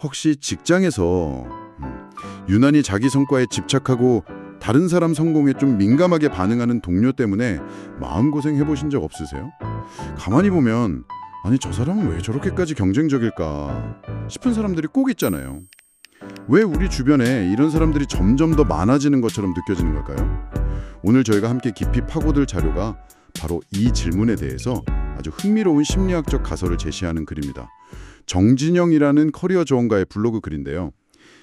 혹시 직장에서 유난히 자기 성과에 집착하고 다른 사람 성공에 좀 민감하게 반응하는 동료 때문에 마음고생 해보신 적 없으세요? 가만히 보면 아니 저 사람은 왜 저렇게까지 경쟁적일까 싶은 사람들이 꼭 있잖아요. 왜 우리 주변에 이런 사람들이 점점 더 많아지는 것처럼 느껴지는 걸까요? 오늘 저희가 함께 깊이 파고들 자료가 바로 이 질문에 대해서 아주 흥미로운 심리학적 가설을 제시하는 글입니다. 정진영이라는 커리어 조언가의 블로그 글인데요.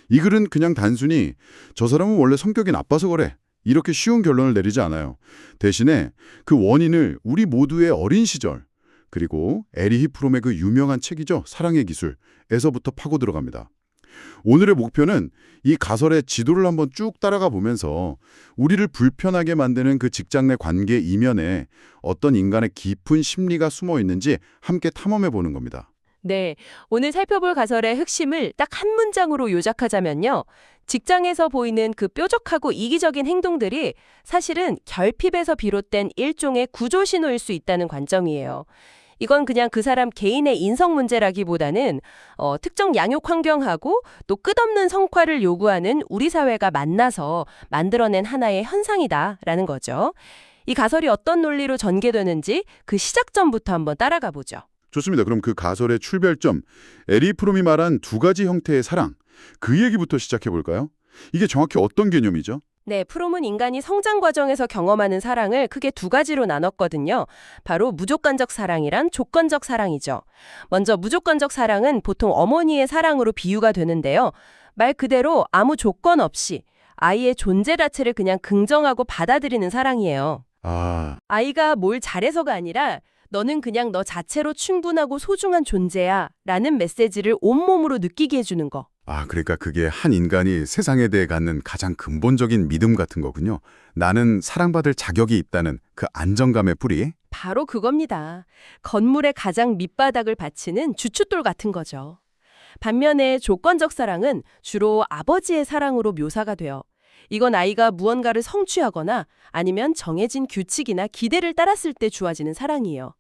이 글은 그냥 단순히 저 사람은 원래 성격이 나빠서 그래 이렇게 쉬운 결론을 내리지 않아요. 대신에 그 원인을 우리 모두의 어린 시절 그리고 에리히 프롬의 그 유명한 책이죠. 사랑의 기술에서부터 파고 들어갑니다. 오늘의 목표는 이 가설의 지도를 한번 쭉 따라가 보면서 우리를 불편하게 만드는 그 직장 내 관계 이면에 어떤 인간의 깊은 심리가 숨어 있는지 함께 탐험해 보는 겁니다. 네, 오늘 살펴볼 가설의 핵심을 딱 한 문장으로 요약하자면요. 직장에서 보이는 그 뾰족하고 이기적인 행동들이 사실은 결핍에서 비롯된 일종의 구조 신호일 수 있다는 관점이에요. 이건 그냥 그 사람 개인의 인성 문제라기보다는 특정 양육 환경하고 또 끝없는 성과를 요구하는 우리 사회가 만나서 만들어낸 하나의 현상이다라는 거죠. 이 가설이 어떤 논리로 전개되는지 그 시작점부터 한번 따라가 보죠. 좋습니다. 그럼 그 가설의 출발점, 에리 프롬이 말한 두 가지 형태의 사랑, 그 얘기부터 시작해 볼까요? 이게 정확히 어떤 개념이죠? 네, 프롬은 인간이 성장 과정에서 경험하는 사랑을 크게 두 가지로 나눴거든요. 바로 무조건적 사랑이란 조건적 사랑이죠. 먼저 무조건적 사랑은 보통 어머니의 사랑으로 비유가 되는데요. 말 그대로 아무 조건 없이 아이의 존재 자체를 그냥 긍정하고 받아들이는 사랑이에요. 아이가 뭘 잘해서가 아니라 너는 그냥 너 자체로 충분하고 소중한 존재야 라는 메시지를 온몸으로 느끼게 해주는 거. 그러니까 그게 한 인간이 세상에 대해 갖는 가장 근본적인 믿음 같은 거군요. 나는 사랑받을 자격이 있다는 그 안정감의 뿌리. 바로 그겁니다. 건물의 가장 밑바닥을 받치는 주춧돌 같은 거죠. 반면에 조건적 사랑은 주로 아버지의 사랑으로 묘사가 돼요. 이건 아이가 무언가를 성취하거나 아니면 정해진 규칙이나 기대를 따랐을 때 주어지는 사랑이에요.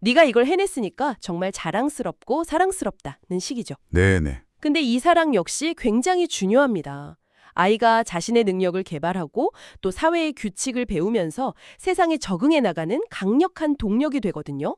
네가 이걸 해냈으니까 정말 자랑스럽고 사랑스럽다는 식이죠. 네네. 근데 이 사랑 역시 굉장히 중요합니다. 아이가 자신의 능력을 개발하고 또 사회의 규칙을 배우면서 세상에 적응해 나가는 강력한 동력이 되거든요.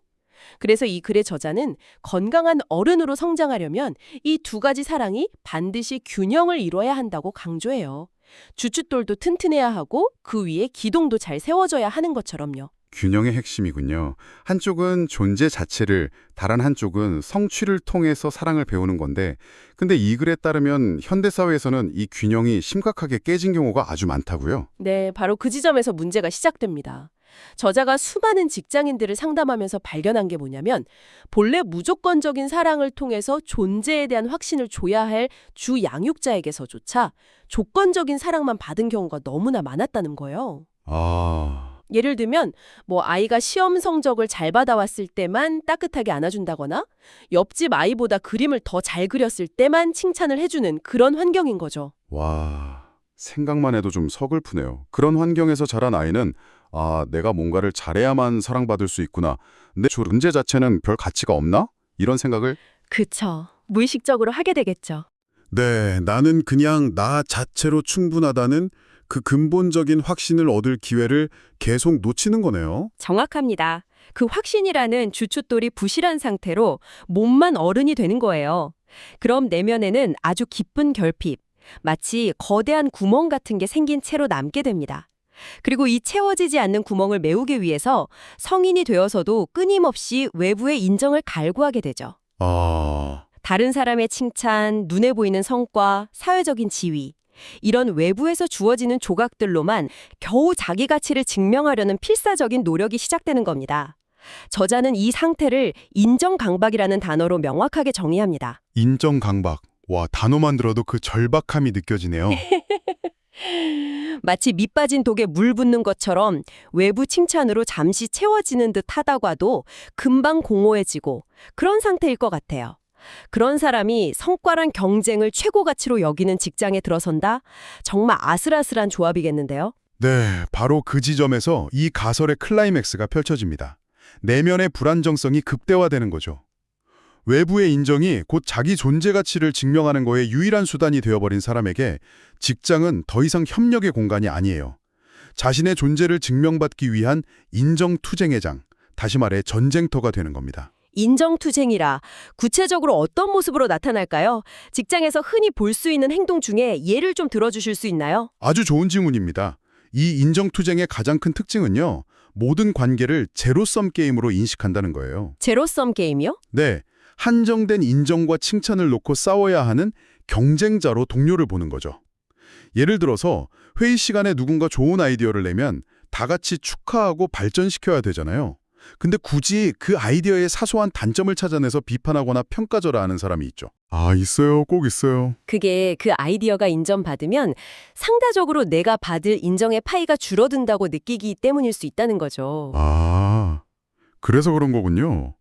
그래서 이 글의 저자는 건강한 어른으로 성장하려면 이 두 가지 사랑이 반드시 균형을 이뤄야 한다고 강조해요. 주춧돌도 튼튼해야 하고 그 위에 기둥도 잘 세워져야 하는 것처럼요. 균형의 핵심이군요. 한쪽은 존재 자체를, 다른 한쪽은 성취를 통해서 사랑을 배우는 건데 근데 이 글에 따르면 현대사회에서는 이 균형이 심각하게 깨진 경우가 아주 많다고요? 네, 바로 그 지점에서 문제가 시작됩니다. 저자가 수많은 직장인들을 상담하면서 발견한 게 뭐냐면 본래 무조건적인 사랑을 통해서 존재에 대한 확신을 줘야 할 주 양육자에게서조차 조건적인 사랑만 받은 경우가 너무나 많았다는 거예요. 예를 들면 아이가 시험 성적을 잘 받아왔을 때만 따뜻하게 안아준다거나 옆집 아이보다 그림을 더 잘 그렸을 때만 칭찬을 해주는 그런 환경인 거죠. 와, 생각만 해도 좀 서글프네요. 그런 환경에서 자란 아이는 내가 뭔가를 잘해야만 사랑받을 수 있구나. 내 존재 자체는 별 가치가 없나? 이런 생각을 그쵸. 무의식적으로 하게 되겠죠. 네, 나는 그냥 나 자체로 충분하다는 그 근본적인 확신을 얻을 기회를 계속 놓치는 거네요. 정확합니다. 그 확신이라는 주춧돌이 부실한 상태로 몸만 어른이 되는 거예요. 그럼 내면에는 아주 깊은 결핍, 마치 거대한 구멍 같은 게 생긴 채로 남게 됩니다. 그리고 이 채워지지 않는 구멍을 메우기 위해서 성인이 되어서도 끊임없이 외부의 인정을 갈구하게 되죠. 다른 사람의 칭찬, 눈에 보이는 성과, 사회적인 지위, 이런 외부에서 주어지는 조각들로만 겨우 자기 가치를 증명하려는 필사적인 노력이 시작되는 겁니다. 저자는 이 상태를 인정강박이라는 단어로 명확하게 정의합니다. 인정강박. 와, 단어만 들어도 그 절박함이 느껴지네요. 마치 밑 빠진 독에 물 붓는 것처럼 외부 칭찬으로 잠시 채워지는 듯 하다가도 금방 공허해지고 그런 상태일 것 같아요. 그런 사람이 성과란 경쟁을 최고 가치로 여기는 직장에 들어선다? 정말 아슬아슬한 조합이겠는데요? 네, 바로 그 지점에서 이 가설의 클라이맥스가 펼쳐집니다. 내면의 불안정성이 극대화되는 거죠. 외부의 인정이 곧 자기 존재 가치를 증명하는 거에 유일한 수단이 되어버린 사람에게 직장은 더 이상 협력의 공간이 아니에요. 자신의 존재를 증명받기 위한 인정투쟁의 장, 다시 말해 전쟁터가 되는 겁니다. 인정투쟁이라 구체적으로 어떤 모습으로 나타날까요? 직장에서 흔히 볼 수 있는 행동 중에 예를 좀 들어주실 수 있나요? 아주 좋은 질문입니다. 이 인정투쟁의 가장 큰 특징은요, 모든 관계를 제로섬 게임으로 인식한다는 거예요. 제로섬 게임이요? 네, 한정된 인정과 칭찬을 놓고 싸워야 하는 경쟁자로 동료를 보는 거죠. 예를 들어서 회의 시간에 누군가 좋은 아이디어를 내면 다 같이 축하하고 발전시켜야 되잖아요. 근데 굳이 그 아이디어의 사소한 단점을 찾아내서 비판하거나 평가절하하는 사람이 있죠. 아, 있어요. 꼭 있어요. 그게 그 아이디어가 인정받으면 상대적으로 내가 받을 인정의 파이가 줄어든다고 느끼기 때문일 수 있다는 거죠. 아, 그래서 그런 거군요.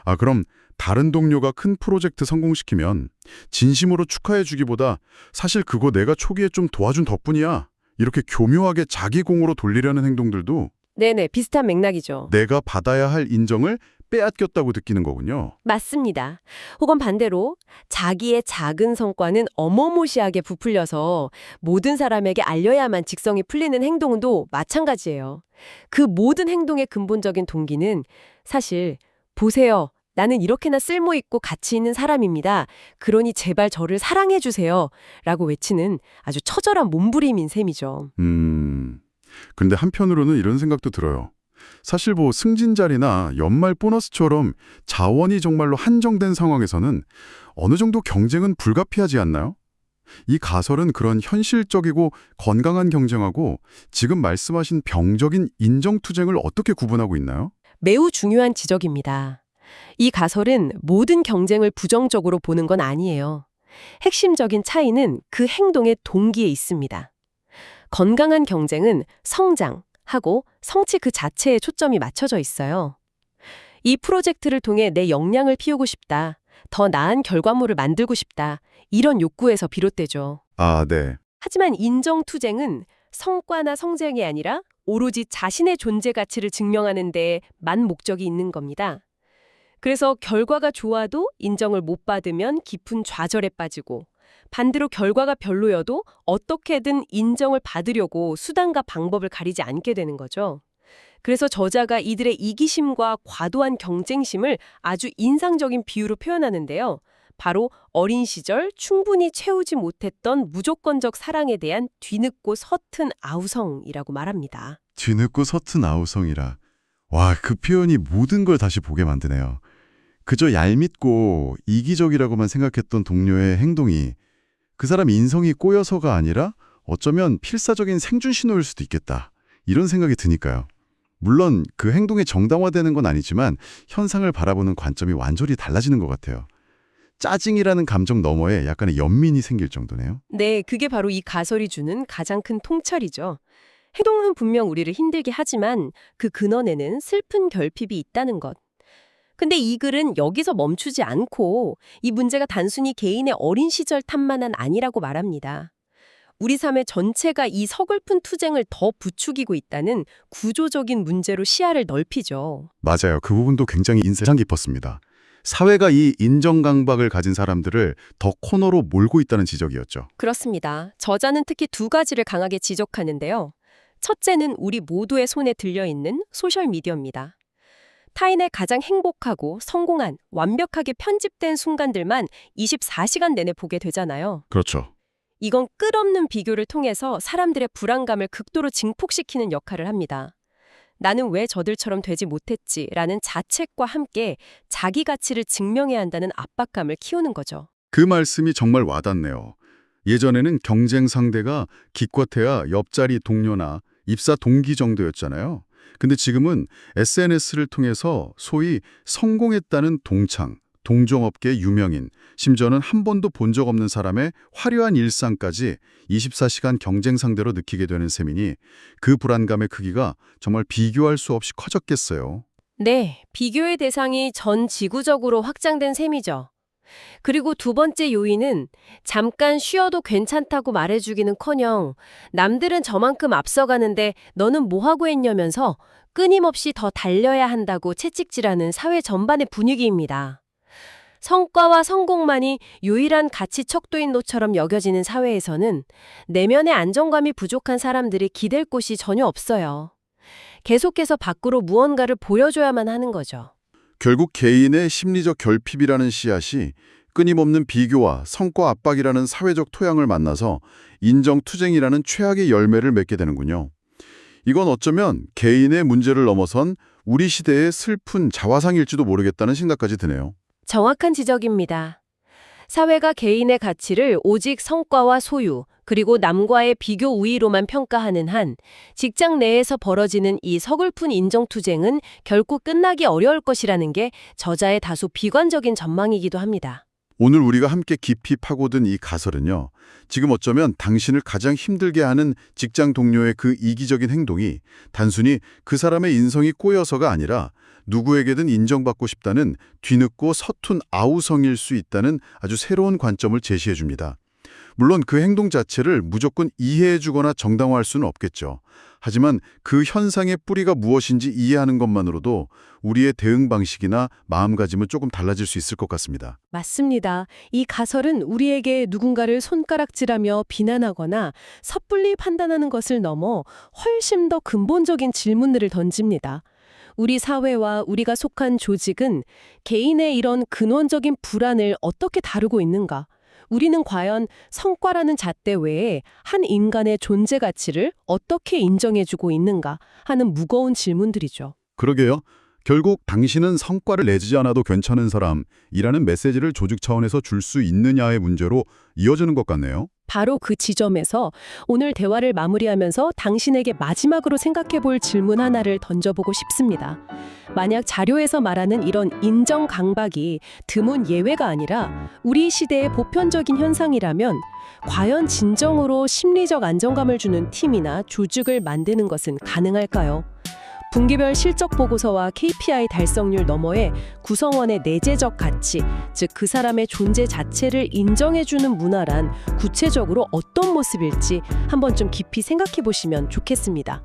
아, 그럼 다른 동료가 큰 프로젝트 성공시키면 진심으로 축하해 주기보다 사실 그거 내가 초기에 좀 도와준 덕분이야, 이렇게 교묘하게 자기 공으로 돌리려는 행동들도 네네, 비슷한 맥락이죠. 내가 받아야 할 인정을 빼앗겼다고 느끼는 거군요. 맞습니다. 혹은 반대로 자기의 작은 성과는 어마무시하게 부풀려서 모든 사람에게 알려야만 직성이 풀리는 행동도 마찬가지예요. 그 모든 행동의 근본적인 동기는 사실 보세요. 나는 이렇게나 쓸모있고 가치 있는 사람입니다. 그러니 제발 저를 사랑해 주세요. 라고 외치는 아주 처절한 몸부림인 셈이죠. 근데 한편으로는 이런 생각도 들어요. 사실 뭐 승진자리나 연말 보너스처럼 자원이 정말로 한정된 상황에서는 어느 정도 경쟁은 불가피하지 않나요? 이 가설은 그런 현실적이고 건강한 경쟁하고 지금 말씀하신 병적인 인정투쟁을 어떻게 구분하고 있나요? 매우 중요한 지적입니다. 이 가설은 모든 경쟁을 부정적으로 보는 건 아니에요. 핵심적인 차이는 그 행동의 동기에 있습니다. 건강한 경쟁은 성장하고 성취 그 자체에 초점이 맞춰져 있어요. 이 프로젝트를 통해 내 역량을 피우고 싶다. 더 나은 결과물을 만들고 싶다. 이런 욕구에서 비롯되죠. 아, 네. 하지만 인정투쟁은 성과나 성장이 아니라 오로지 자신의 존재 가치를 증명하는 데만 목적이 있는 겁니다. 그래서 결과가 좋아도 인정을 못 받으면 깊은 좌절에 빠지고 반대로 결과가 별로여도 어떻게든 인정을 받으려고 수단과 방법을 가리지 않게 되는 거죠. 그래서 저자가 이들의 이기심과 과도한 경쟁심을 아주 인상적인 비유로 표현하는데요. 바로 어린 시절 충분히 채우지 못했던 무조건적 사랑에 대한 뒤늦고 서툰 아우성이라고 말합니다. 뒤늦고 서툰 아우성이라. 와, 그 표현이 모든 걸 다시 보게 만드네요. 그저 얄밉고 이기적이라고만 생각했던 동료의 행동이 그 사람 인성이 꼬여서가 아니라 어쩌면 필사적인 생존 신호일 수도 있겠다, 이런 생각이 드니까요. 물론 그 행동이 정당화되는 건 아니지만 현상을 바라보는 관점이 완전히 달라지는 것 같아요. 짜증이라는 감정 너머에 약간의 연민이 생길 정도네요. 네, 그게 바로 이 가설이 주는 가장 큰 통찰이죠. 행동은 분명 우리를 힘들게 하지만 그 근원에는 슬픈 결핍이 있다는 것. 근데 이 글은 여기서 멈추지 않고 이 문제가 단순히 개인의 어린 시절 탓만은 아니라고 말합니다. 우리 삶의 전체가 이 서글픈 투쟁을 더 부추기고 있다는 구조적인 문제로 시야를 넓히죠. 맞아요. 그 부분도 굉장히 인상 깊었습니다. 사회가 이 인정 강박을 가진 사람들을 더 코너로 몰고 있다는 지적이었죠. 그렇습니다. 저자는 특히 두 가지를 강하게 지적하는데요. 첫째는 우리 모두의 손에 들려있는 소셜미디어입니다. 타인의 가장 행복하고 성공한, 완벽하게 편집된 순간들만 24시간 내내 보게 되잖아요. 그렇죠. 이건 끝없는 비교를 통해서 사람들의 불안감을 극도로 증폭시키는 역할을 합니다. 나는 왜 저들처럼 되지 못했지라는 자책과 함께 자기 가치를 증명해야 한다는 압박감을 키우는 거죠. 그 말씀이 정말 와닿네요. 예전에는 경쟁 상대가 기껏해야 옆자리 동료나 입사 동기 정도였잖아요. 근데 지금은 SNS를 통해서 소위 성공했다는 동창, 동종업계 유명인, 심지어는 한 번도 본 적 없는 사람의 화려한 일상까지 24시간 경쟁 상대로 느끼게 되는 셈이니 그 불안감의 크기가 정말 비교할 수 없이 커졌겠어요. 네, 비교의 대상이 전 지구적으로 확장된 셈이죠. 그리고 두 번째 요인은 잠깐 쉬어도 괜찮다고 말해주기는커녕 남들은 저만큼 앞서가는데 너는 뭐하고 했냐면서 끊임없이 더 달려야 한다고 채찍질하는 사회 전반의 분위기입니다. 성과와 성공만이 유일한 가치 척도인도처럼 여겨지는 사회에서는 내면의 안정감이 부족한 사람들이 기댈 곳이 전혀 없어요. 계속해서 밖으로 무언가를 보여줘야만 하는 거죠. 결국 개인의 심리적 결핍이라는 씨앗이 끊임없는 비교와 성과 압박이라는 사회적 토양을 만나서 인정투쟁이라는 최악의 열매를 맺게 되는군요. 이건 어쩌면 개인의 문제를 넘어선 우리 시대의 슬픈 자화상일지도 모르겠다는 생각까지 드네요. 정확한 지적입니다. 사회가 개인의 가치를 오직 성과와 소유, 그리고 남과의 비교 우위로만 평가하는 한 직장 내에서 벌어지는 이 서글픈 인정투쟁은 결코 끝나기 어려울 것이라는 게 저자의 다소 비관적인 전망이기도 합니다. 오늘 우리가 함께 깊이 파고든 이 가설은요. 지금 어쩌면 당신을 가장 힘들게 하는 직장 동료의 그 이기적인 행동이 단순히 그 사람의 인성이 꼬여서가 아니라 누구에게든 인정받고 싶다는 뒤늦고 서툰 아우성일 수 있다는 아주 새로운 관점을 제시해 줍니다. 물론 그 행동 자체를 무조건 이해해 주거나 정당화할 수는 없겠죠. 하지만 그 현상의 뿌리가 무엇인지 이해하는 것만으로도 우리의 대응 방식이나 마음가짐은 조금 달라질 수 있을 것 같습니다. 맞습니다. 이 가설은 우리에게 누군가를 손가락질하며 비난하거나 섣불리 판단하는 것을 넘어 훨씬 더 근본적인 질문들을 던집니다. 우리 사회와 우리가 속한 조직은 개인의 이런 근원적인 불안을 어떻게 다루고 있는가? 우리는 과연 성과라는 잣대 외에 한 인간의 존재 가치를 어떻게 인정해주고 있는가 하는 무거운 질문들이죠. 그러게요. 결국 당신은 성과를 내지 않아도 괜찮은 사람이라는 메시지를 조직 차원에서 줄 수 있느냐의 문제로 이어지는 것 같네요. 바로 그 지점에서 오늘 대화를 마무리하면서 당신에게 마지막으로 생각해 볼 질문 하나를 던져보고 싶습니다. 만약 자료에서 말하는 이런 인정 강박이 드문 예외가 아니라 우리 시대의 보편적인 현상이라면 과연 진정으로 심리적 안정감을 주는 팀이나 조직을 만드는 것은 가능할까요? 분기별 실적 보고서와 KPI 달성률 너머에 구성원의 내재적 가치, 즉 그 사람의 존재 자체를 인정해주는 문화란 구체적으로 어떤 모습일지 한번 좀 깊이 생각해 보시면 좋겠습니다.